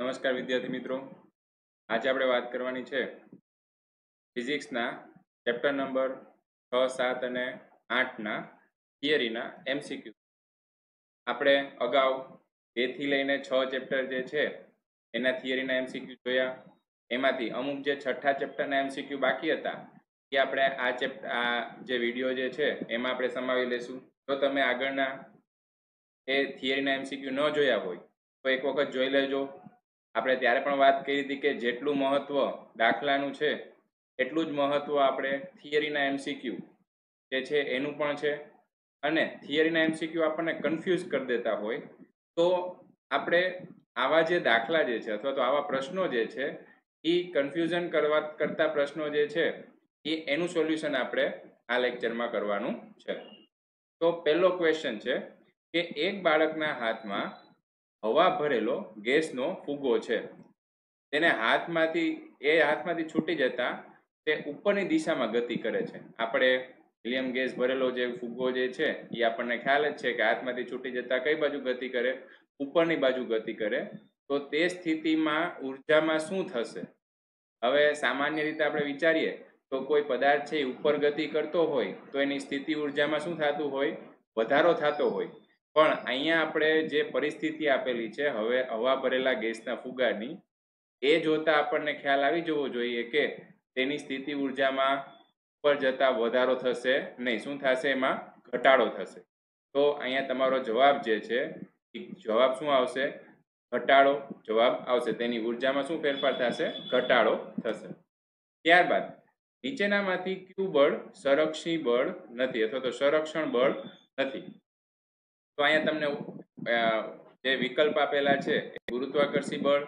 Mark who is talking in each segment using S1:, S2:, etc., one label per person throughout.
S1: નમસ્કાર વિદ્યાર્થી મિત્રો, આજે આપણે વાત કરવાની છે ફિઝિક્સના ચેપ્ટર નંબર 6, 7 અને 8ના થિયરીના એમસીક્યુ. આપણે અગાઉ 2 થી લઈને 6 ચેપ્ટર જે છે એના થિયરીના એમસીક્યુ જોયા. એમાંથી અમુક જે છઠ્ઠા ચેપ્ટરના એમસીક્યુ બાકી હતા એ આપણે આ જે વિડીયો જે છે એમાં આપણે સમાવી લઈશું. જો તમે આગળના એ થિયરીના એમસીક્યુ ન જોયા હોય તો એક વખત જોઈ લેજો. આપણે ત્યારે પણ વાત કરી હતી કે જેટલું મહત્વ દાખલાનું છે એટલું જ મહત્વ આપણે થિયરીના એમસીક્યુ જે છે એનું પણ છે. અને થિયરીના એમસીક્યુ આપણને કન્ફ્યુઝ કરી દેતા હોય તો આપણે આવા જે દાખલા જે છે અથવા તો આવા પ્રશ્નો જે છે એ કન્ફ્યુઝન કરતા પ્રશ્નો જે છે એનું સોલ્યુશન આપણે આ લેક્ચરમાં કરવાનું છે. તો પહેલો ક્વેશ્ચન છે કે એક બાળકના હાથમાં હવા ભરેલો ગેસનો ફુગ્ગો છે. તેને હાથમાંથી છૂટી જતા તે ઉપરની દિશામાં ગતિ કરે છે. આપણે હિલિયમ ગેસ ભરેલો જે ફુગ્ગો જે છે એ આપણને ખ્યાલ જ છે કે હાથમાંથી છૂટી જતા કઈ બાજુ ગતિ કરે? ઉપરની બાજુ ગતિ કરે. તો તે સ્થિતિમાં ઉર્જામાં શું થશે? હવે સામાન્ય રીતે આપણે વિચારીએ તો કોઈ પદાર્થ છે ઉપર ગતિ કરતો હોય તો એની સ્થિતિ ઉર્જામાં શું થતું હોય? વધારો થતો હોય. પણ અહીંયા આપણે જે પરિસ્થિતિ આપેલી છે હવે હવા ભરેલા ગેસના ફુગ્ગાની, એ જોતા આપણને ખ્યાલ આવી જવો જોઈએ કે તેની સ્થિતિ ઉર્જામાં ઉપર જતા વધારો થશે નહીં. શું થશે? એમાં ઘટાડો થશે. તો અહીંયા તમારો જવાબ જે છે જવાબ શું આવશે? ઘટાડો જવાબ આવશે. તેની ઉર્જામાં શું ફેરફાર થશે? ઘટાડો થશે. ત્યારબાદ નીચેનામાંથી કયું બળ સંરક્ષી બળ નથી અથવા તો સંરક્ષણ બળ નથી? તો અહીંયા તમને જે વિકલ્પ આપેલા છે ગુરુત્વાકર્ષી બળ,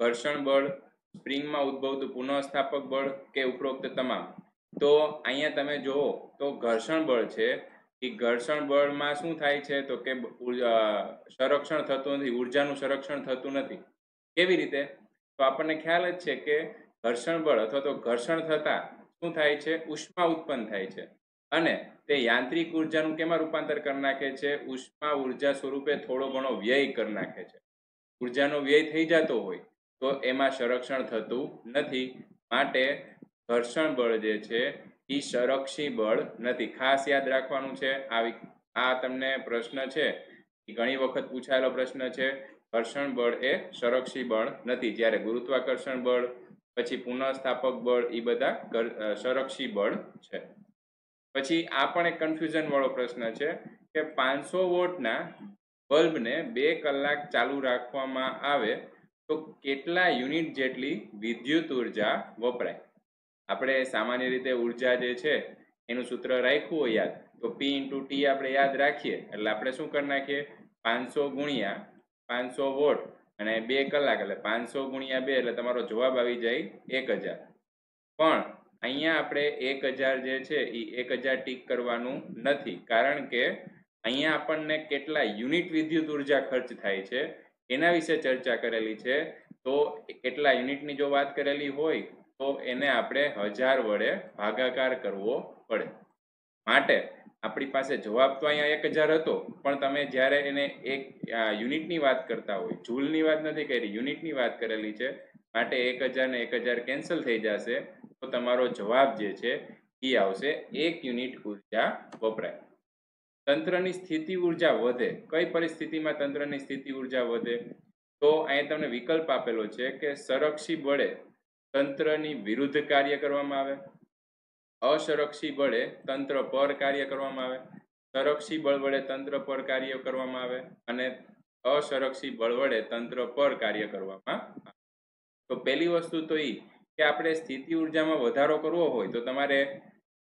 S1: ઘર્ષણ બળ, સ્પ્રિંગમાં ઉદ્ભવતું પુનઃસ્થાપક બળ કે ઉપરોક્ત તમામ. તો અહીંયા તમે જુઓ તો ઘર્ષણ બળ છે એ ઘર્ષણ બળમાં શું થાય છે તો કે સંરક્ષણ થતું નથી, ઉર્જાનું સંરક્ષણ થતું નથી. કેવી રીતે? તો આપણને ખ્યાલ જ છે કે ઘર્ષણ બળ અથવા તો ઘર્ષણ થતા શું થાય છે? ઉષ્મા ઉત્પન્ન થાય છે અને તે યાંત્રિક ઉર્જાનું કેમાં રૂપાંતર કરી નાખે છે? ઉષ્મા ઉર્જા સ્વરૂપે થોડો ઘણો વ્યય કરી નાખે છે. ઉર્જાનો વ્યય થઈ જતો હોય તો એમાં સંરક્ષણ થતું નથી. માટે ઘર્ષણ બળ જે છે એ સંરક્ષી બળ નથી. ખાસ યાદ રાખવાનું છે. આ તમને પ્રશ્ન છે એ ઘણી વખત પૂછાયેલો પ્રશ્ન છે. ઘર્ષણ બળ એ સંરક્ષી બળ નથી, જ્યારે ગુરુત્વાકર્ષણ બળ પછી પુનઃસ્થાપક બળ એ બધા સંરક્ષી બળ છે. પછી આ પણ એક કન્ફ્યુઝન વાળો પ્રશ્ન છે કે 500 વોટના બલ્બને 2 કલાક ચાલુ રાખવામાં આવે તો કેટલા યુનિટ જેટલી વિદ્યુત ઉર્જા વપરાય? આપણે સામાન્ય રીતે ઉર્જા જે છે એનું સૂત્ર રાખ્યું હોય યાદ, તો P × T આપણે યાદ રાખીએ એટલે આપણે શું કરી નાખીએ? 500 ગુણ્યા 500 વોટ અને 2 કલાક એટલે 500 ગુણ્યા 2 એટલે તમારો જવાબ આવી જાય 1000. પણ અહીંયા આપણે 1000 જે છે એ 1000 ટીક કરવાનું નથી, કારણ કે અહીંયા આપણને કેટલા યુનિટ વિદ્યુત ઉર્જા ખર્ચ થાય છે એના વિશે ચર્ચા કરેલી છે. તો કેટલા યુનિટની જો વાત કરેલી હોય તો એને આપણે 1000 વડે ભાગાકાર કરવો પડે. માટે આપણી પાસે જવાબ તો અહીંયા 1000 હતો, પણ તમે જ્યારે એને એક યુનિટની વાત કરતા હોય, જૂલની વાત નથી કરી, યુનિટની વાત કરેલી છે, માટે 1000 ને 1000 કેન્સલ થઈ જશે. તો તમારો જવાબ જે છે એ આવશે 1 યુનિટ ઉર્જા વપરાય. તંત્રની સ્થિતિ ઉર્જા વધે. કઈ પરિસ્થિતિમાં તંત્રની સ્થિતિ ઉર્જા વધે? તો અહીં તમને વિકલ્પ આપેલો છે કે સંરક્ષી બળે તંત્રની વિરુદ્ધ કાર્ય કરવામાં આવે, અસંરક્ષી બળે તંત્ર પર કાર્ય કરવામાં આવે, સંરક્ષી બળ વડે તંત્ર પર કાર્ય કરવામાં આવે અને અસંરક્ષી બળ વડે તંત્ર પર કાર્ય કરવામાં આવે. તો પહેલી વસ્તુ તો એ કે આપણે સ્થિતિ ઉર્જામાં વધારો કરવો હોય તો તમારે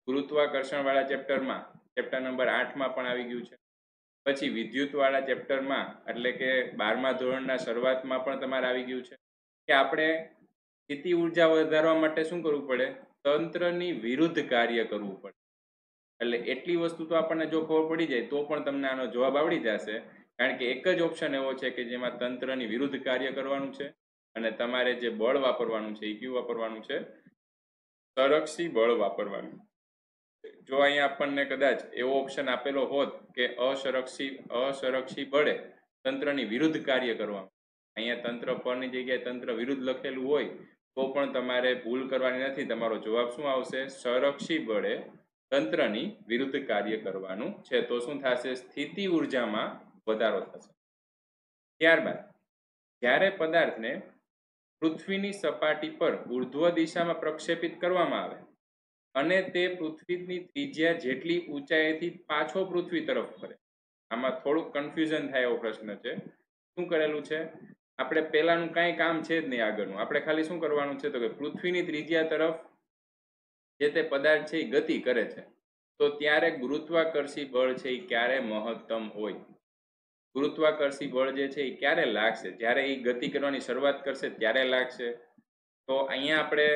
S1: ગુરુત્વાકર્ષણ વાળા ચેપ્ટરમાં ચેપ્ટર નંબર 8માં પણ આવી ગયું છે. પછી વિદ્યુત વાળા ચેપ્ટરમાં એટલે કે 12મા ધોરણના શરૂઆતમાં પણ તમારે આવી ગયું છે કે આપણે સ્થિતિ ઉર્જા વધારવા માટે શું કરવું પડે? તંત્રની વિરુદ્ધ કાર્ય કરવું પડે. એટલે એટલી વસ્તુ તો આપણને જો ખબર પડી જાય તો પણ તમને આનો જવાબ આવડી જશે, કારણ કે એક જ ઓપ્શન એવો છે કે જેમાં તંત્રની વિરુદ્ધ કાર્ય કરવાનું છે અને તમારે જે બળ વાપરવાનું છે એ કયું વાપરવાનું છે? સંરક્ષી બળ વાપરવાનું. જો અહીંયા આપણને કદાચ એવો ઓપ્શન આપેલો હોત કે અસંરક્ષી બળે તંત્રની વિરુદ્ધ કાર્ય કરવાનું, અહીંયા તંત્ર પરની જગ્યાએ તંત્ર વિરુદ્ધ લખેલું હોય તો પણ તમારે ભૂલ કરવાની નથી. તમારો જવાબ શું આવશે? સંરક્ષી બળે તંત્રની વિરુદ્ધ કાર્ય કરવાનું છે. તો શું થશે? સ્થિતિ ઉર્જામાં વધારો થશે. ત્યારબાદ જ્યારે પદાર્થને પૃથ્વીની સપાટી પર ઉર્ધ્વ દિશામાં પ્રક્ષેપિત કરવામાં આવે અને તે પૃથ્વીની ત્રિજ્યા જેટલી ઊંચાઈથી પાછો પૃથ્વી તરફ ફરે. આમાં થોડુંક કન્ફ્યુઝન થાય એવો પ્રશ્ન છે. શું કરેલું છે? આપણે પહેલાનું કાંઈ કામ છે જ નહીં આગળનું. આપણે ખાલી શું કરવાનું છે? તો કે પૃથ્વીની ત્રિજ્યા તરફ જે તે પદાર્થ છે એ ગતિ કરે છે, તો ત્યારે ગુરુત્વાકર્ષી બળ છે એ ક્યારે મહત્તમ હોય? ગુરુત્વાકર્ષી બળ જે છે એ ક્યારે લાગશે? જ્યારે એ ગતિ કરવાની શરૂઆત કરશે ત્યારે લાગશે. તો અહીંયા આપણે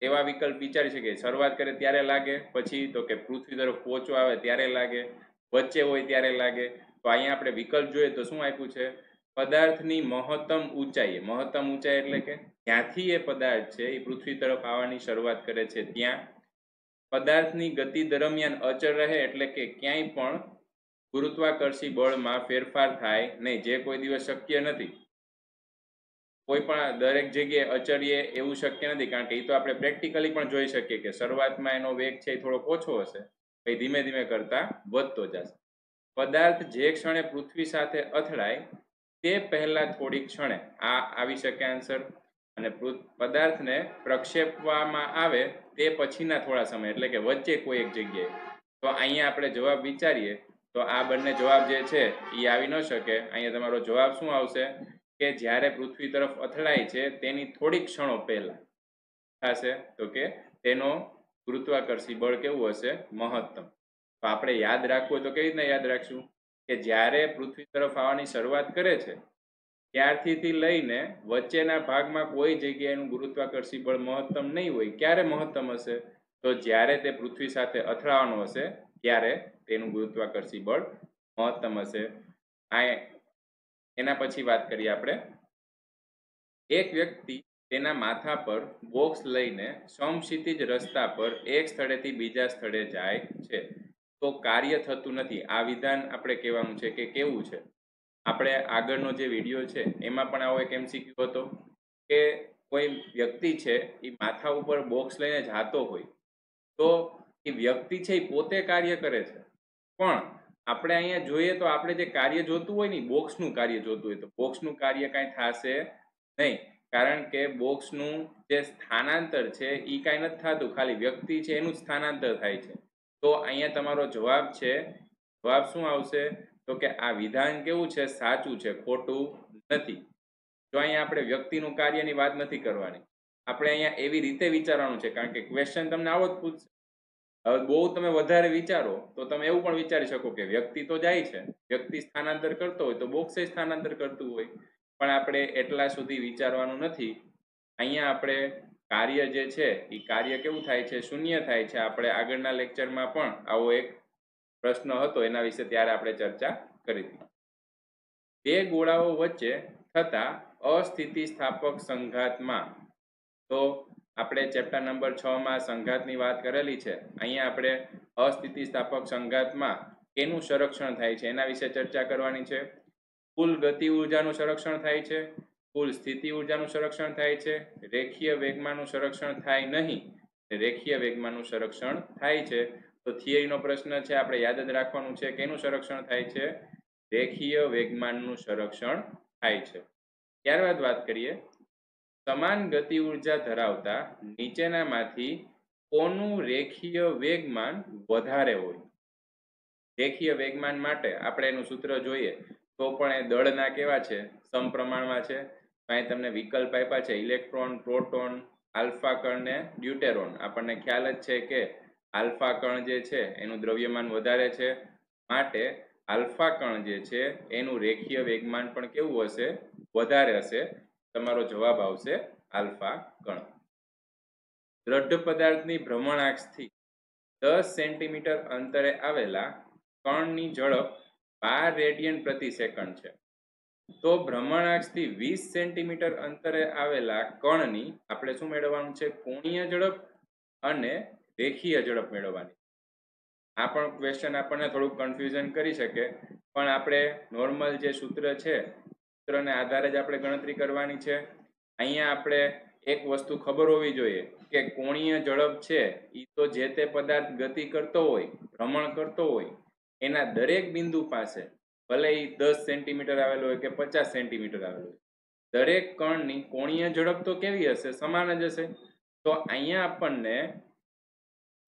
S1: એવા વિકલ્પ વિચારી શકીએ. શરૂઆત કરે ત્યારે લાગે, પછી તો કે પૃથ્વી તરફ પહોંચવા આવે ત્યારે લાગે, વચ્ચે હોય ત્યારે લાગે. તો અહીંયા આપણે વિકલ્પ જોઈએ તો શું આપ્યું છે? પદાર્થની મહત્તમ ઊંચાઈ. મહત્તમ ઊંચાઈ એટલે કે જ્યાંથી એ પદાર્થ છે એ પૃથ્વી તરફ આવવાની શરૂઆત કરે છે ત્યાં. પદાર્થની ગતિ દરમિયાન અચળ રહે એટલે કે ક્યાંય પણ ગુરુત્વાકર્ષી બળમાં ફેરફાર થાય નહીં, જે કોઈ દિવસ શક્ય નથી. કોઈ પણ દરેક જગ્યાએ અચળીએ એવું શક્ય નથી, કારણ કે એ તો આપણે પ્રેક્ટિકલી પણ જોઈ શકીએ કે શરૂઆતમાં એનો વેગ છે એ થોડો ઓછો હશે, પછી ધીમે ધીમે કરતા વધતો જશે. પદાર્થ જે ક્ષણે પૃથ્વી સાથે અથડાય તે પહેલા થોડી ક્ષણે આ આવી શકે આન્સર, અને પદાર્થને પ્રક્ષેપવામાં આવે તે પછીના થોડા સમય એટલે કે વચ્ચે કોઈ એક જગ્યાએ. તો અહીંયા આપણે જવાબ વિચારીએ તો આ બંને જવાબ જે છે એ આવી ન શકે. અહીંયા તમારો જવાબ શું આવશે? કે જ્યારે પૃથ્વી તરફ અથડાય છે તેની થોડીક ક્ષણો પહેલા થશે. તો કે તેનો ગુરુત્વાકર્ષી બળ કેવું હશે? મહત્તમ. તો આપણે યાદ રાખવું હોય તો કેવી રીતના યાદ રાખશું? કે જ્યારે પૃથ્વી તરફ આવવાની શરૂઆત કરે છે ત્યારથી લઈને વચ્ચેના ભાગમાં કોઈ જગ્યાએનું ગુરુત્વાકર્ષી બળ મહત્તમ નહીં હોય. ક્યારે મહત્તમ હશે? તો જ્યારે તે પૃથ્વી સાથે અથડાવાનું હશે ત્યારે તેનું ગુરુત્વાકર્ષી બળ મહત્તમ હશે. આ એના પછી વાત કરીએ આપણે. એક વ્યક્તિ તેના માથા પર બોક્સ લઈને સમક્ષિતિજ રસ્તા પર એક સ્થળેથી બીજા સ્થળે જાય છે તો કાર્ય થતું નથી. આ વિધાન આપણે કહેવાનું છે કે કેવું છે? આપણે આગળનો જે વિડીયો છે એમાં પણ આવો એક MCQ હતો કે કોઈ વ્યક્તિ છે એ માથા ઉપર બોક્સ લઈને જતો હોય તો એ વ્યક્તિ છે એ પોતે કાર્ય કરે છે, પણ આપણે અહીંયા જોઈએ તો આપણે જે કાર્ય જોતું હોય ને બોક્સનું કાર્ય જોતું હોય તો બોક્સનું કાર્ય કાંઈ થશે નહીં, કારણ કે બોક્સનું જે સ્થાનાંતર છે એ કાંઈ નથી થતું, ખાલી વ્યક્તિ છે એનું સ્થાનાંતર થાય છે. તો અહીંયા તમારો જવાબ છે, જવાબ શું આવશે? તો કે આ વિધાન કેવું છે? સાચું છે, ખોટું નથી. જો અહીંયા આપણે વ્યક્તિનું કાર્યની વાત નથી કરવાની, આપણે અહીંયા એવી રીતે વિચારવાનું છે, કારણ કે ક્વેશ્ચન તમને આવો જ પૂછશે. હવે બહુ તમે વધારે વિચારો તો તમે એવું પણ વિચારી શકો કે વ્યક્તિ તો જાય છે, વ્યક્તિ સ્થાનાંતર કરતો હોય તો બોક્સે સ્થાનાંતર કરતું હોય, પણ આપણે એટલા સુધી વિચારવાનું નથી. અહીંયા આપણે કાર્ય જે છે એ કાર્ય કેવું થાય છે? શૂન્ય થાય છે. આપણે આગળના લેક્ચરમાં પણ આવો એક પ્રશ્ન હતો એના વિશે ત્યારે આપણે ચર્ચા કરી હતી. બે ગોળાઓ વચ્ચે થતા અસ્થિતિસ્થાપક સંઘાતમાં, તો આપણે ચેપ્ટર નંબર 6 માં સંઘાતની વાત કરેલી છે. અહીંયા આપણે અસ્થિતિસ્થાપક સંઘાતમાં કેનું સંરક્ષણ થાય છે એના વિશે ચર્ચા કરવાની છે. કુલ ગતિ ઉર્જાનું સંરક્ષણ થાય છે, કુલ સ્થિતિ ઉર્જાનું સંરક્ષણ થાય છે, રેખીય વેગમાનનું સંરક્ષણ થાય નહીં, રેખીય વેગમાનનું સંરક્ષણ થાય છે. તો થિયરીનો પ્રશ્ન છે, આપણે યાદ જ રાખવાનું છે કેનું સંરક્ષણ થાય છે? રેખીય વેગમાનનું સંરક્ષણ થાય છે. ત્યારબાદ વાત કરીએ, સમાન ગતિ ઉર્જા ધરાવતા નીચેનામાંથી કોનું રેખીય વેગમાન વધારે હોય? રેખીય વેગમાન માટે આપણે એનું સૂત્ર જોઈએ તો પણ એ દળના કેવા છે? સમપ્રમાણમાં છે. અહીં તમને વિકલ્પ આપ્યા છે ઇલેક્ટ્રોન, પ્રોટોન, આલ્ફા કણ ને ડ્યુટેરોન. આપણને ખ્યાલ જ છે કે આલ્ફા કણ જે છે એનું દ્રવ્યમાન વધારે છે, માટે આલ્ફા કણ જે છે એનું રેખીય વેગમાન પણ કેવું હશે? વધારે હશે. તમારો જવાબ આવશે આલ્ફા કણ. દ્રઢ પદાર્થની ભ્રમણાક્ષથી 10 સેન્ટીમીટર અંતરે આવેલા કણની ઝડપ 12 રેડિયન પ્રતિ સેકન્ડ છે. તો ભ્રમણાક્ષથી 20 સેન્ટીમીટર અંતરે આવેલા કણની આપણે શું મેળવવાનું છે? કોણીય ઝડપ અને રેખીય ઝડપ મેળવવાની. આ પણ ક્વેશ્ચન આપણને થોડુંક કન્ફ્યુઝન કરી શકે, પણ આપણે નોર્મલ જે સૂત્ર છે સૂત્રને આધારે જ આપણે ગણતરી કરવાની છે. અહીંયા આપણે એક વસ્તુ ખબર હોવી જોઈએ કે કોણીય ઝડપ છે એ તો જે તે પદાર્થ ગતિ કરતો હોય, ભ્રમણ કરતો હોય, એના દરેક બિંદુ પાસે ભલે એ 10 સેન્ટીમીટર આવેલો હોય કે 50 સેન્ટીમીટર આવેલો હોય, દરેક કણની કોણીય ઝડપ તો કેવી હશે? સમાન જ હશે. તો અહીંયા આપણને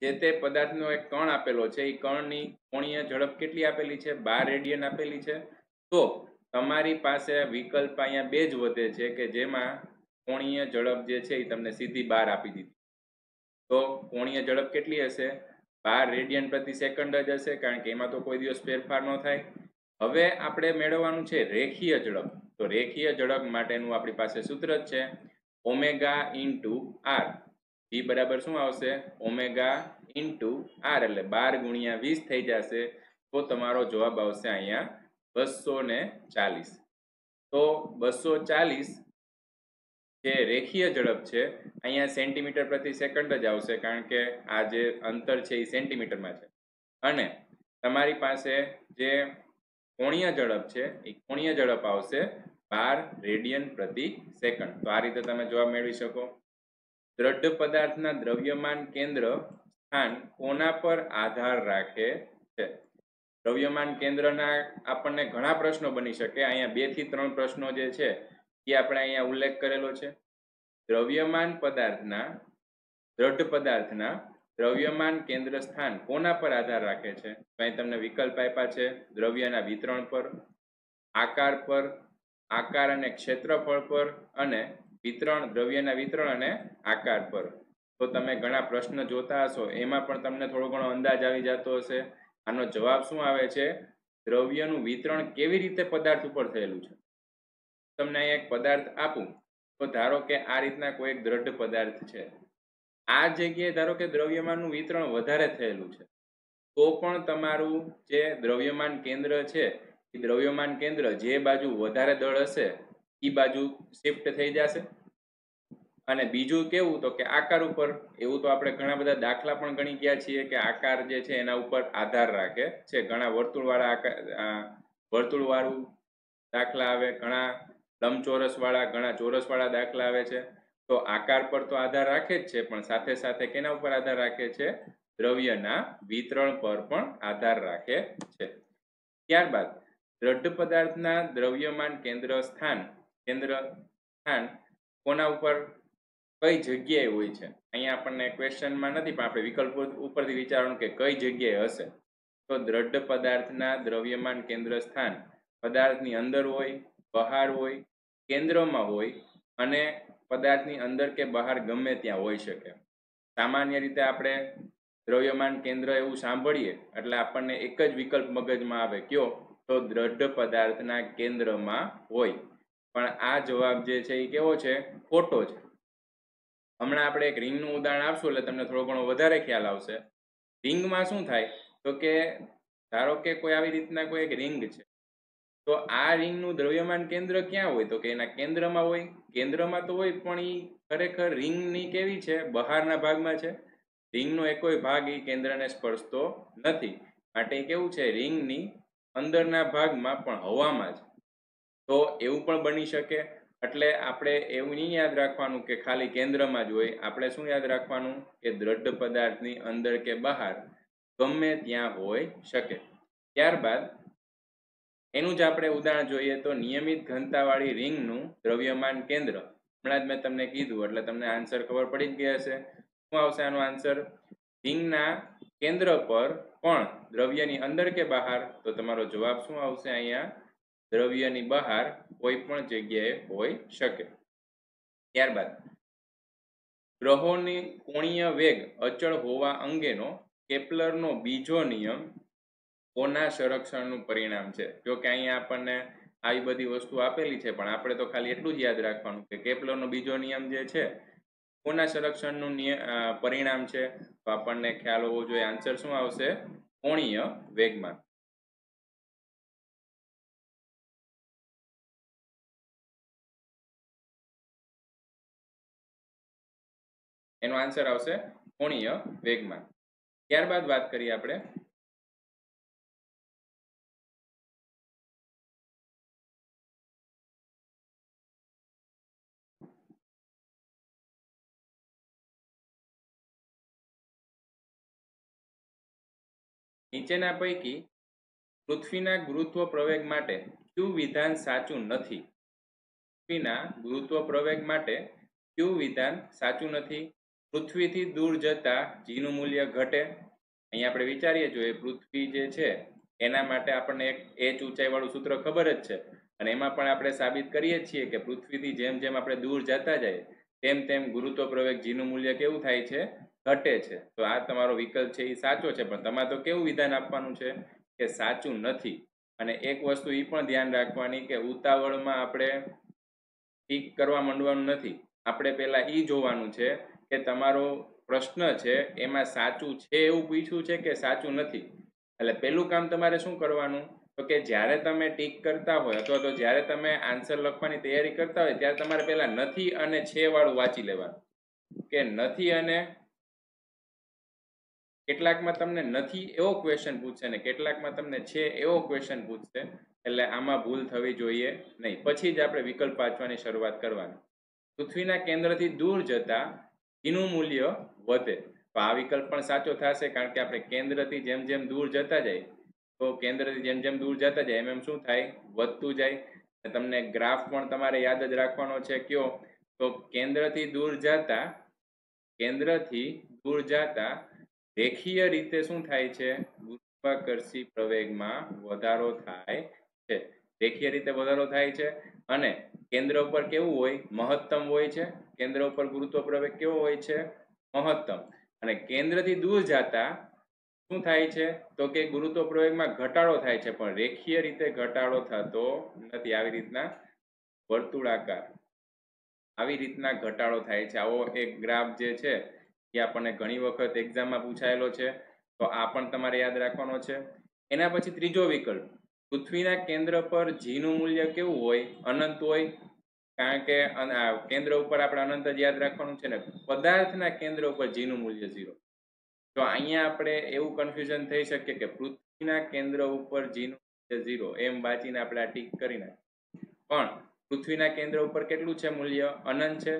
S1: જે તે પદાર્થનો એક કણ આપેલો છે, એ કણની કોણીય ઝડપ કેટલી આપેલી છે? 12 રેડિયન આપેલી છે. તો તમારી પાસે વિકલ્પ અહીંયા બે જ વધે છે કે જેમાં કોણીય ઝડપ જે છે એ તમને સીધી 12 આપી દીધી. તો કોણીય ઝડપ કેટલી હશે? 12 રેડિયન પ્રતિ સેકન્ડ જ હશે, કારણ કે એમાં તો કોઈ દિવસ ફેરફાર ન થાય. હવે આપણે મેળવવાનું છે રેખીય ઝડપ. તો રેખીય ઝડપ માટેનું આપણી પાસે સૂત્ર જ છે ઓમેગા ઇન્ટુ આર. V બરાબર શું આવશે? ઓમેગા ઇન્ટુ આર, એટલે 12 ગુણ્યા 20 થઈ જશે. તો તમારો જવાબ આવશે અહીંયા 240. તો 240 જે રેખીય ઝડપ છે અહીંયા સેન્ટીમીટર પ્રતિ સેકન્ડ જ આવશે, કારણ કે આ જે અંતર છે એ સેન્ટીમીટરમાં છે. અને તમારી પાસે જે કોણીય ઝડપ છે એ કોણીય ઝડપ આવશે 12 રેડિયન પ્રતિ સેકન્ડ. તો આ રીતે તમે જવાબ મેળવી શકો. દ્રઢ પદાર્થના દ્રવ્યમાન કેન્દ્ર સ્થાન કોના પર આધાર રાખે છે? દ્રવ્યમાન કેન્દ્રના આપણને ઘણા પ્રશ્નો બની શકે. અહીંયા 2 થી 3 પ્રશ્નો જે છે એ આપણે અહીંયા ઉલ્લેખ કરેલો છે. દ્રવ્યમાન પદાર્થના દ્રઢ પદાર્થના દ્રવ્યમાન કેન્દ્ર સ્થાન કોના પર આધાર રાખે છે? તો અહીં તમને વિકલ્પ આપ્યા છે દ્રવ્યના વિતરણ પર, આકાર પર, આકાર અને ક્ષેત્રફળ પર, અને વિતરણ, દ્રવ્યના વિતરણ અને આકાર પર. તો તમે ઘણા પ્રશ્ન જોતા હશો, એમાં પણ તમને થોડો ઘણો અંદાજ આવી જતો હશે. આનો જવાબ શું આવે છે? દ્રવ્યનું વિતરણ કેવી રીતે પદાર્થ ઉપર થયેલું છે. તમને અહીં એક પદાર્થ આપું તો ધારો કે આ રીતના કોઈ એક દ્રઢ પદાર્થ છે. આ જગ્યાએ ધારો કે દ્રવ્યમાનનું વિતરણ વધારે થયેલું છે, તો પણ તમારું જે દ્રવ્યમાન કેન્દ્ર છે એ દ્રવ્યમાન કેન્દ્ર જે બાજુ વધારે દળ હશે એ બાજુ શિફ્ટ થઈ જશે. અને બીજું કેવું, તો કે આકાર ઉપર. એવું તો આપણે ઘણા બધા દાખલા પણ ગણી ગયા છીએ કે આકાર જે છે એના ઉપર આધાર રાખે છે. ઘણા વર્તુળવાળા આકાર, વર્તુળવાળું દાખલા આવે, ઘણા લંબચોરસવાળા, ઘણા ચોરસવાળા દાખલા આવે છે. તો આકાર પર તો આધાર રાખે જ છે, પણ સાથે સાથે કેના ઉપર આધાર રાખે છે? દ્રવ્યના વિતરણ પર પણ આધાર રાખે છે. ત્યારબાદ દ્રઢ પદાર્થના દ્રવ્યમાન કેન્દ્ર સ્થાન કોના ઉપર, કઈ જગ્યાએ હોય છે? અહીંયા આપણને ક્વેશ્ચનમાં નથી, પણ આપણે વિકલ્પ ઉપરથી વિચારવાનું કે કઈ જગ્યાએ હશે. તો દ્રઢ પદાર્થના દ્રવ્યમાન કેન્દ્ર સ્થાન પદાર્થની અંદર હોય, બહાર હોય, કેન્દ્રમાં હોય, અને પદાર્થની અંદર કે બહાર ગમે ત્યાં હોઈ શકે. સામાન્ય રીતે આપણે દ્રવ્યમાન કેન્દ્ર એવું સાંભળીએ એટલે આપણને એક જ વિકલ્પ મગજમાં આવે, કયો? તો દ્રઢ પદાર્થના કેન્દ્રમાં હોય. પણ આ જવાબ જે છે એ કેવો છે? ખોટો છે. હમણાં આપણે એક રિંગનું ઉદાહરણ આપશું એટલે તમને થોડો ઘણો વધારે ખ્યાલ આવશે. રિંગમાં શું થાય, તો કે ધારો કે કોઈ આવી રીતના કોઈ એક રિંગ છે, તો આ રિંગનું દ્રવ્યમાન કેન્દ્ર ક્યાં હોય? તો કે એના કેન્દ્રમાં હોય. કેન્દ્રમાં તો હોય, પણ એ ખરેખર રિંગની કેવી છે? બહારના ભાગમાં છે. રિંગનો એકોય ભાગ એ કેન્દ્રને સ્પર્શતો નથી, માટે કેવું છે? રિંગની અંદરના ભાગમાં પણ હવામાં છે. તો એવું પણ બની શકે. એટલે આપણે એવું નહીં યાદ રાખવાનું કે ખાલી કેન્દ્રમાં જ હોય. આપણે શું યાદ રાખવાનું કે દ્રઢ પદાર્થની અંદર કે બહાર ગમે ત્યાં હોઈ શકે. ત્યારબાદ એનું જ આપણે ઉદાહરણ જોઈએ તો નિયમિત ઘનતાવાળી રિંગનું દ્રવ્યમાન કેન્દ્ર. હમણાં જ મેં તમને કીધું એટલે તમને આન્સર ખબર પડી જ ગઈ હશે. શું આવશે આનો આન્સર? રિંગના કેન્દ્ર પર પણ દ્રવ્યની અંદર કે બહાર? તો તમારો જવાબ શું આવશે અહીંયા? દ્રવ્યની બહાર કોઈ પણ જગ્યાએ હોઈ શકે. ત્યારબાદ ગ્રહોની કોણીય વેગ અચળ હોવા અંગેનો કેપ્લરનો બીજો નિયમ કોના સંરક્ષણનું પરિણામ છે? જો કે અહીંયા આપણને આવી બધી વસ્તુ આપેલી છે, પણ આપણે તો ખાલી એટલું જ યાદ રાખવાનું કે કેપ્લરનો બીજો નિયમ જે છે કોના સંરક્ષણનું પરિણામ છે? તો આપણને ખ્યાલ હોવો જોઈએ. આન્સર શું આવશે? કોણીય વેગમાન. એનો આન્સર આવશે કોણીય વેગમાન. ત્યારબાદ વાત કરીએ આપણે નીચેના પૈકી પૃથ્વીના ગુરુત્વ પ્રવેગ માટે કયું વિધાન સાચું નથી? પૃથ્વીના ગુરુત્વ પ્રવેગ માટે કયું વિધાન સાચું નથી? પૃથ્વીથી દૂર જતા જીનું મૂલ્ય ઘટે. અહીંયા આપણે વિચારીએ જોઈએ પૃથ્વી જે છે એના માટે આપણને એક h ઊંચાઈ વાળું સૂત્ર ખબર જ છે અને એમાં પણ આપણે સાબિત કરીએ છીએ કે પૃથ્વીથી જેમ જેમ આપણે દૂર જતા જઈએ તેમ તેમ ગુરુત્વ પ્રવેગ જીનું મૂલ્ય કેવું થાય છે? ઘટે છે. તો આ તમારો વિકલ્પ છે એ સાચો છે, પણ તમારે તો કેવું વિધાન આપવાનું છે કે સાચું નથી. અને એક વસ્તુ એ પણ ધ્યાન રાખવાની કે ઉતાવળમાં આપણે ટીક કરવા માંડવાનું નથી. આપણે પહેલા એ જોવાનું છે કે તમારો પ્રશ્ન છે એમાં સાચું છે એવું પૂછ્યું છે કે સાચું નથી. એટલે પહેલું કામ તમારે શું કરવાનું તો કે જ્યારે તમે ટીક કરતા હોય અથવા તો જ્યારે તમે આન્સર લખવાની તૈયારી કરતા હોય ત્યારે તમારે પહેલા નથી અને છે વાળું વાંચી લેવાનું કે નથી અને કેટલાકમાં તમને નથી એવો ક્વેશ્ચન પૂછશે ને કેટલાકમાં તમને છે એવો ક્વેશ્ચન પૂછશે. એટલે આમાં ભૂલ થવી જોઈએ નહીં. પછી જ આપણે વિકલ્પ વાંચવાની શરૂઆત કરવાની. પૃથ્વીના કેન્દ્રથી દૂર જતા એનું મૂલ્ય વધે. તો આ વિકલ્પ પણ સાચો થશે કારણ કે આપણે કેન્દ્રથી જેમ જેમ દૂર જતા જાય તો કેન્દ્રથી જેમ જેમ દૂર જતા જાય એમ એમ શું થાય? વધતું જાય. તમને ગ્રાફ પણ તમારે યાદ જ રાખવાનો છે કયો તો કેન્દ્રથી દૂર જતા રેખીય રીતે શું થાય છે? ગુરુત્વાકર્ષી પ્રવેગમાં વધારો થાય છે. રેખીય રીતે વધારો થાય છે અને કેન્દ્ર ઉપર કેવું હોય? મહત્તમ હોય છે. કેન્દ્ર ઉપર ગુરુત્વ પ્રવેગ કેવો હોય છે? મહત્તમ. અને કેન્દ્રથી દૂર જતા શું થાય છે તો કે ગુરુત્વ પ્રવેગમાં ઘટાડો થાય છે, પણ રેખીય રીતે ઘટાડો થતો નથી. આવી રીતના વર્તુળાકાર આવી રીતના ઘટાડો થાય છે. આવો એક ગ્રાફ જે છે એ આપણને ઘણી વખત એક્ઝામમાં પૂછાયેલો છે, તો આ પણ તમારે યાદ રાખવાનો છે. એના પછી ત્રીજો વિકલ્પ, પૃથ્વીના કેન્દ્ર પર જીનું મૂલ્ય કેવું હોય? અનંત હોય. કારણ કે કેન્દ્ર ઉપર આપણે અનંત જ યાદ રાખવાનું છે ને. પદાર્થના કેન્દ્ર ઉપર જીનું મૂલ્ય 0. તો અહીંયા આપણે એવું કન્ફ્યુઝન થઈ શકે કે પૃથ્વીના કેન્દ્ર ઉપર જીનું મૂલ્ય 0 એમ વાંચીને આપણે આ ટીક કરી નાખીએ, પણ પૃથ્વીના કેન્દ્ર ઉપર કેટલું છે મૂલ્ય? અનંત છે.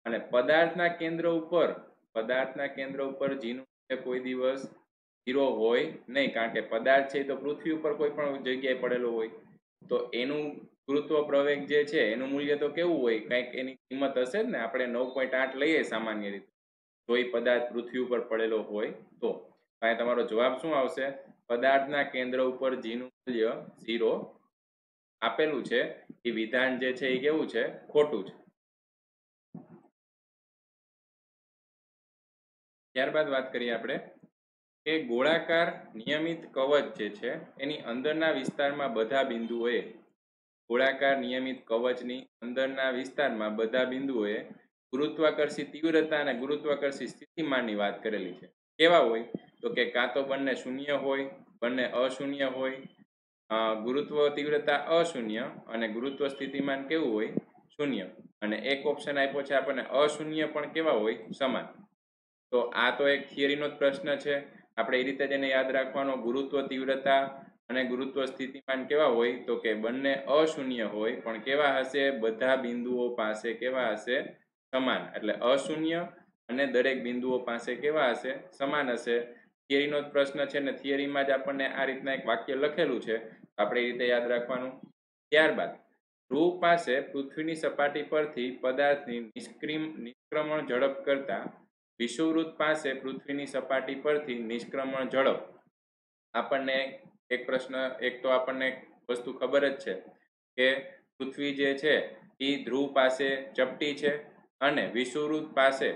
S1: અને પદાર્થના કેન્દ્ર ઉપર જીનું મૂલ્ય કોઈ દિવસ 0 હોય નહીં, કારણ કે પદાર્થ છે તો પૃથ્વી ઉપર કોઈ પણ જગ્યાએ પડેલો હોય તો એનું ગુરુત્વ પ્રવેગ જે છે એનું મૂલ્ય તો કેવું હોય? કંઈક એની કિંમત હશે જ ને. આપણે 9.8 લઈએ સામાન્ય રીતે, તો એ પદાર્થ પૃથ્વી ઉપર પડેલો હોય તો અહીં તમારો જવાબ શું આવશે? પદાર્થના કેન્દ્ર ઉપર જીનું મૂલ્ય 0 આપેલું છે. એ વિધાન જે છે એ કેવું છે? ખોટું છે. ત્યારબાદ વાત કરીએ આપણે કે ગોળાકાર નિયમિત કવચ જે છે એની અંદરના વિસ્તારમાં બધા બિંદુઓએ ગુરુત્વાકર્ષી તીવ્રતા અને ગુરુત્વાકર્ષી સ્થિતિમાનની વાત કરેલી છે. કેવા હોય તો કે કાં તો બંને શૂન્ય હોય, બંને અશૂન્ય હોય, ગુરુત્વ તીવ્રતા અશૂન્ય અને ગુરુત્વ સ્થિતિમાન કેવું હોય? શૂન્ય. અને એક ઓપ્શન આપ્યો છે આપણને અશૂન્ય પણ કેવા હોય? સમાન. તો આ તો એક થિયરીનો જ પ્રશ્ન છે. આપણે એ રીતે જ એને યાદ રાખવાનો. ગુરુત્વ તીવ્રતા અને ગુરુત્વ સ્થિતિમાન કેવા હોય તો કે બંને અશૂન્ય હોય, પણ કેવા હશે? બધા બિંદુઓ પાસે કેવા હશે? સમાન. એટલે અશૂન્ય અને દરેક બિંદુઓ પાસે કેવા હશે? સમાન હશે. થિયરીનો જ પ્રશ્ન છે ને થિયરીમાં જ આપણને આ રીતના એક વાક્ય લખેલું છે, આપણે એ રીતે યાદ રાખવાનું. ત્યારબાદ ધ્રુવ પાસે પૃથ્વીની સપાટી પરથી પદાર્થની નિષ્ક્રમણ ઝડપ કરતા વિષુવવૃત્ત પાસે પૃથ્વીની સપાટી પરથી નિષ્ક્રમણ ઝડપ. આપણને એક પ્રશ્ન, એક તો આપણને વસ્તુ ખબર જ છે કે પૃથ્વી જે છે એ ધ્રુવ પાસે ચપટી છે અને વિષુવવૃત્ત પાસે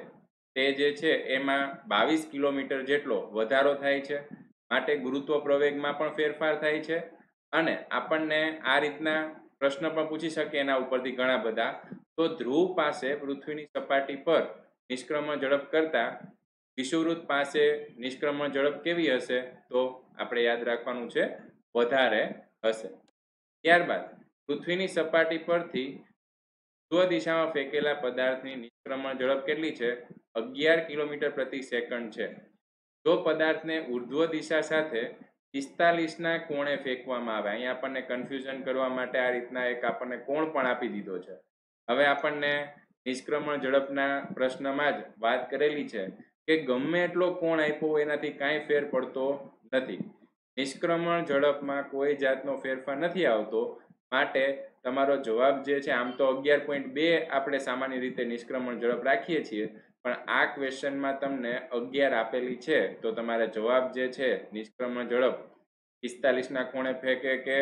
S1: તે જે છે એમાં 22 કિલોમીટર જેટલો વધારો થાય છે. માટે ગુરુત્વ પ્રવેગમાં પણ ફેરફાર થાય છે. અને આપણને આ રીતના પ્રશ્ન પણ પૂછી શકે એના ઉપરથી ઘણા બધા. તો ધ્રુવ પાસે પૃથ્વીની સપાટી પર નિષ્ક્રમણ ઝડપ કરતા વિષુવવૃત્ત પાસે નિષ્ક્રમણ ઝડપ કેવી હશે? તો આપણે યાદ રાખવાનું છે વધારે હશે. ત્યારબાદ પૃથ્વીની સપાટી પરથી ઉર્ધ્વ દિશામાં ફેંકેલા પદાર્થની નિષ્ક્રમણ ઝડપ કેટલી છે? 11 કિલોમીટર પ્રતિ સેકન્ડ છે. જો પદાર્થને ઉર્ધ્વ દિશા સાથે 45ના કોણે ફેંકવામાં આવે, અહીંયા આપણને કન્ફ્યુઝન કરવા માટે આ રીતના એક આપણને કોણ પણ આપી દીધો છે. હવે આપણને નિષ્ક્રમણ ઝડપના પ્રશ્નમાં જ વાત કરેલી છે કે ગમે એટલો કોણ આપ્યો એનાથી કાંઈ ફેર પડતો નથી. નિષ્ક્રમણ ઝડપમાં કોઈ જાતનો ફેરફાર નથી આવતો, માટે તમારો જવાબ જે છે, આમ તો 11.2 આપણે સામાન્ય રીતે નિષ્ક્રમણ ઝડપ રાખીએ છીએ, પણ આ ક્વેશ્ચનમાં તમને 11 આપેલી છે, તો તમારે જવાબ જે છે નિષ્ક્રમણ ઝડપ 45ના ખૂણે ફેંકે કે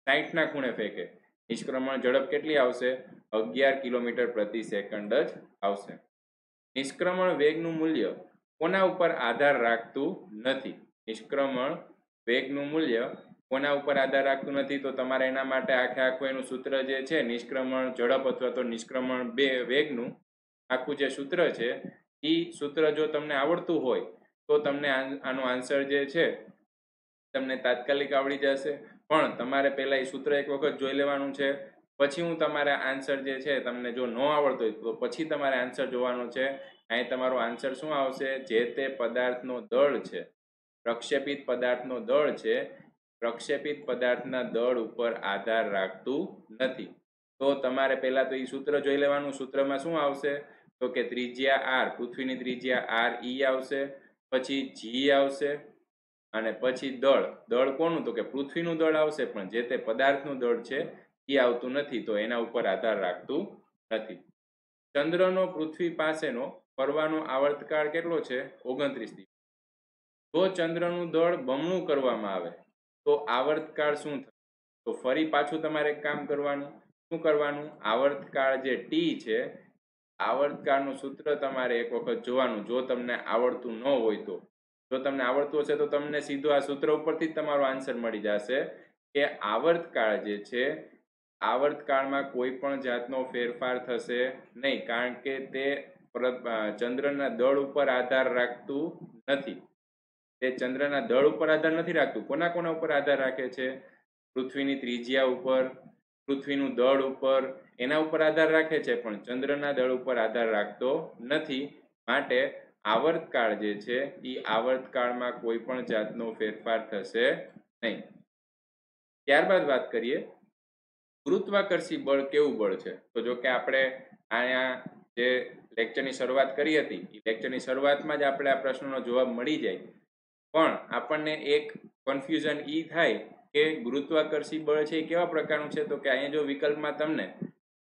S1: 60ના ખૂણે ફેંકે, નિષ્ક્રમણ ઝડપ કેટલી આવશે? 11 કિલોમીટર પ્રતિ સેકન્ડ જ આવશે. નિષ્ક્રમણ વેગનું મૂલ્ય કોના ઉપર આધાર રાખતું નથી? નિષ્ક્રમણ વેગનું મૂલ્ય કોના ઉપર આધાર રાખતું નથી? તો તમારે એના માટે આખું એનું સૂત્ર જે છે, નિષ્ક્રમણ ઝડપ અથવા તો નિષ્ક્રમણ વેગનું આખું જે સૂત્ર છે, એ સૂત્ર જો તમને આવડતું હોય તો તમને આનો આન્સર જે છે તમને તાત્કાલિક આવડી જશે. પણ તમારે પહેલા એ સૂત્ર એક વખત જોઈ લેવાનું છે, પછી હું તમારા આન્સર જે છે તમને જો ન આવડતો હોય તો પછી તમારે આન્સર જોવાનો છે. અહીં તમારો આન્સર શું આવશે? જે તે પદાર્થનો દળ છે, પ્રક્ષેપિત પદાર્થનો દળ છે, પ્રક્ષેપિત પદાર્થના દળ ઉપર આધાર રાખતું નથી. તો તમારે પહેલા તો એ સૂત્ર જોઈ લેવાનું. સૂત્રમાં શું આવશે? તો કે ત્રિજ્યા આર, પૃથ્વીની ત્રિજ્યા આર ઈ આવશે, પછી જી આવશે, અને પછી દળ કોનું? તો કે પૃથ્વીનું દળ આવશે, પણ જે તે પદાર્થનું દળ છે એ આવતું નથી, તો એના ઉપર આધાર રાખતું નથી. ચંદ્રનો પૃથ્વી પાસેનો ફરવાનો આવર્તકાળ કેટલો છે? 29 દિવસ. જો ચંદ્રનું દળ બમણું કરવામાં આવે તો આવર્તકાળ શું થશે? તો ફરી પાછું તમારે કામ કરવાનું. શું કરવાનું? આવર્તકાળ જે ટી છે, આવર્તકાળનું સૂત્ર તમારે એક વખત જોવાનું, જો તમને આવડતું ન હોય તો. જો તમને આવડતું હશે તો તમને સીધું આ સૂત્ર ઉપરથી જ તમારો આન્સર મળી જશે કે આવર્તકાળ જે છે, આવર્તકાળમાં કોઈ પણ જાતનો ફેરફાર થશે નહીં, કારણ કે તે ચંદ્રના દળ ઉપર આધાર રાખતું નથી. તે ચંદ્રના દળ ઉપર આધાર નથી રાખતું. કોના ઉપર આધાર રાખે છે? પૃથ્વીની ત્રિજ્યા ઉપર, પૃથ્વીનું દળ ઉપર, એના ઉપર આધાર રાખે છે, પણ ચંદ્રના દળ ઉપર આધાર રાખતો નથી. માટે આવર્તકાળ જે છે એ આવર્તકાળમાં કોઈ પણ જાતનો ફેરફાર થશે નહીં. ત્યારબાદ વાત કરીએ ગુરુત્વાકર્ષી બળ કેવું બળ છે. તો જો કે આપણે અહીંયા જે લેક્ચરની શરૂઆત કરી હતી, એ લેક્ચરની શરૂઆતમાં જ આપણે આ પ્રશ્નનો જવાબ મળી જાય, પણ આપણને એક કન્ફ્યુઝન ઈ થાય કે ગુરુત્વાકર્ષી બળ છે એ કેવા પ્રકારનું છે. તો કે અહીંયા જો વિકલ્પમાં તમને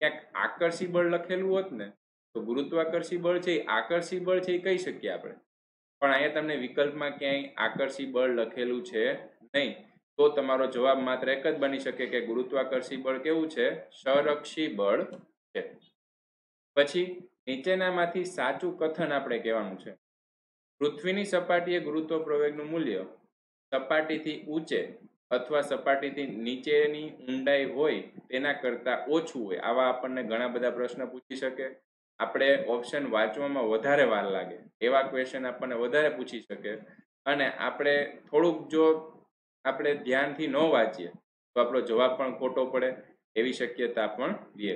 S1: ક્યાંક આકર્ષી બળ લખેલું હોત ને, તો ગુરુત્વાકર્ષી બળ છે એ આકર્ષી બળ છે એ કહી શકીએ આપણે, પણ અહીંયા તમને વિકલ્પમાં ક્યાંય આકર્ષી બળ લખેલું છે નહીં. તો તમારો જવાબ માત્ર એક જ બની શકે કે ગુરુત્વાકર્ષી બળ કેવું છે? સંરક્ષી બળ છે. પછી નીચેનામાંથી સાચું કથન આપણે કહેવાનું છે. પૃથ્વીની સપાટીએ ગુરુત્વ પ્રવેગનું મૂલ્ય સપાટીથી ઊંચે અથવા સપાટીથી નીચેની ઊંડાઈ હોય તેના કરતાં ઓછું હોય. આવા આપણને ઘણા બધા પ્રશ્ન પૂછી શકે. આપણે ઓપ્શન વાંચવામાં વધારે વાર લાગે એવા ક્વેશ્ચન આપણને વધારે પૂછી શકે, અને આપણે થોડુંક જો આપણે ધ્યાનથી ન વાંચીએ તો આપણો જવાબ પણ ખોટો પડે એવી શક્યતા પણ રહે.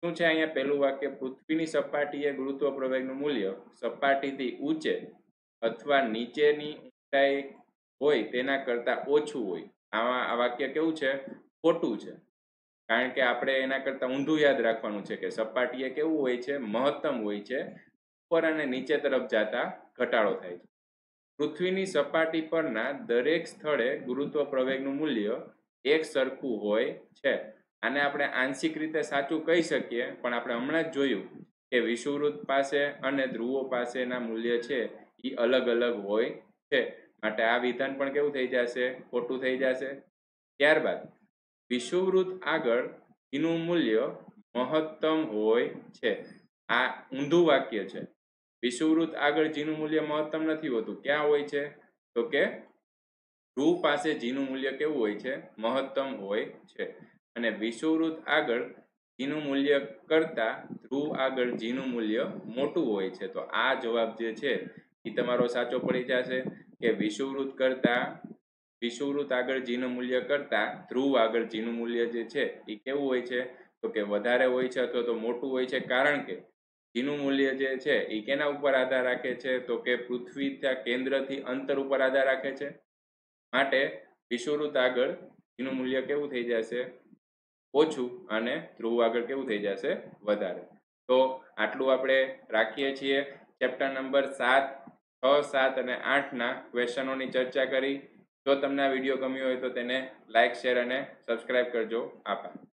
S1: શું છે અહીંયા પહેલું વાક્ય? પૃથ્વીની સપાટીએ ગુરુત્વ પ્રવેગનું મૂલ્ય સપાટીથી ઊંચે અથવા નીચેની ઊંડાઈ હોય તેના કરતાં ઓછું હોય. આ વાક્ય કેવું છે? ખોટું છે. કારણ કે આપણે એના કરતાં ઊંધું યાદ રાખવાનું છે કે સપાટીએ કેવું હોય છે? મહત્તમ હોય છે, ઉપર અને નીચે તરફ જતા ઘટાડો થાય છે. પૃથ્વીની સપાટી પરના દરેક સ્થળે ગુરુત્વ પ્રવેગનું મૂલ્ય એક સરખું હોય છે. આને આપણે આંશિક રીતે સાચું કહી શકીએ, પણ આપણે હમણાં જ જોયું કે વિષુવવૃત્ત પાસે અને ધ્રુવો પાસેના મૂલ્ય છે એ અલગ અલગ હોય છે. માટે આ વિધાન પણ કેવું થઈ જશે? ખોટું થઈ જશે. ત્યારબાદ વિષુવવૃત્ત આગળ એનું મૂલ્ય મહત્તમ હોય છે. આ ઊંધું વાક્ય છે. વિષુવવૃત્ત આગળ જીનું મૂલ્ય મહત્તમ નથી હોતું. ક્યાં હોય છે? તો કે ધ્રુવ પાસે જીનું મૂલ્ય કેવું હોય છે? મહત્તમ હોય છે. અને વિષુવવૃત્ત આગળ જીનું મૂલ્ય કરતા ધ્રુવ આગળ જીનું મૂલ્ય મોટું હોય છે. તો આ જવાબ જે છે એ તમારો સાચો પડી જશે કે વિષુવવૃત્ત આગળ જીનું મૂલ્ય કરતા ધ્રુવ આગળ જીનું મૂલ્ય જે છે એ કેવું હોય છે? તો કે વધારે હોય છે અથવા તો મોટું હોય છે. કારણ કે જીનું મૂલ્ય જે છે એ કેના ઉપર આધાર રાખે છે? તો કે પૃથ્વી કેન્દ્રથી અંતર ઉપર આધાર રાખે છે. માટે વિષુવવૃત્ત આગળ જીનું મૂલ્ય કેવું થઈ જશે? ઓછું, અને ધ્રુવ આગળ કેવું થઈ જશે? વધારે. તો આટલું આપણે રાખીએ છીએ. ચેપ્ટર નંબર 7, 6, 7 અને 8ના ક્વેશ્ચનોની ચર્ચા કરી. જો તમને આ વિડીયો ગમ્યો હોય તો તેને લાઇક, શેર અને સબસ્ક્રાઇબ કરજો. આભાર.